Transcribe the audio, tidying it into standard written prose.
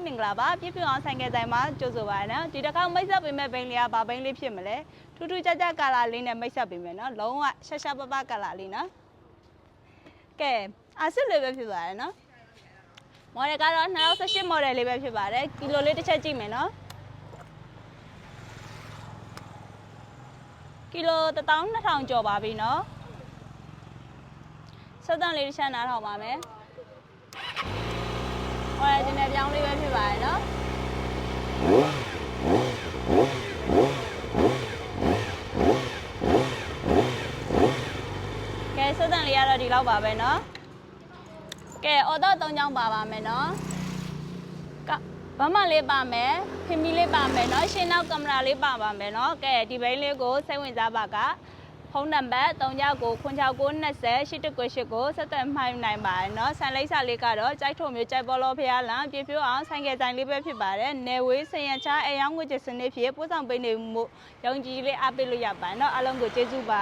မင်္ဂလာပါပြည့်ပြည့်အောင်ဆိုင်ကယ်တိုင်းမှာကြိုဆိုပါရနော်ဒီတစ်ခါမိတ်ဆက်ပေးမဲ့ဘိန်းလေးကဘာဘိန်းလေးဖြစ်မလဲထူးထူးခြားခြားကာလာလေးနဲ့မိတ်ဆက်ပေးမယ်နော်လုံးဝရှာရှာပပကာလာလေးနော်ကဲအဆစ်လေးပဲဖြစ်ပါတယ်နော်မော်ဒယ်ကတော့2018မော်ဒယ်လေးပဲဖြစ်ပါတယ်ကီလိုလေးတစ်ချက်ကြည့်မယ်နော်ကီလို12000ကျော်ပါပြီနော်စောတန်လေးတစ်ချက်နားထောင်ပါမယ်ဟောဒီနေ့ပြောင်းလေးပဲဖြစ်ပါတယ်နော်ကဲစောတန်လေးကတော့ဒီလောက်ပါပဲနော်ကဲအော်တော့3ချောင်းပါပါမယ်နော်ဗမာလေးပါမယ်ဖင်မီလေးပါမယ်နော်ရှင်းနောက်ကင်မရာလေးပါပါမယ်နော်ကဲဒီဘိန်းလေးကိုစိတ်ဝင်စားပါကဖုန်းနံပါတ်3996208198ကိုဆက်သွယ်မှိုင်းနိုင်ပါတယ်เนาะဆန်လိပ်စာလေးကတော့ကြိုက်ထုံမျိုးကြိုက်ပေါ်လို့ဖျားလမ်းပြပြအောင်ဆိုင်ကယ်တိုင်းလေးပဲဖြစ်ပါတယ်နယ်ဝေးဆင်ရချအယောင်ငွေကျစနစ်ဖြစ်ပို့ဆောင်ပေးနေမှုယုံကြည်လေးအားပေးလို့ရပါတယ်เนาะအားလုံးကိုကျေးဇူးပါ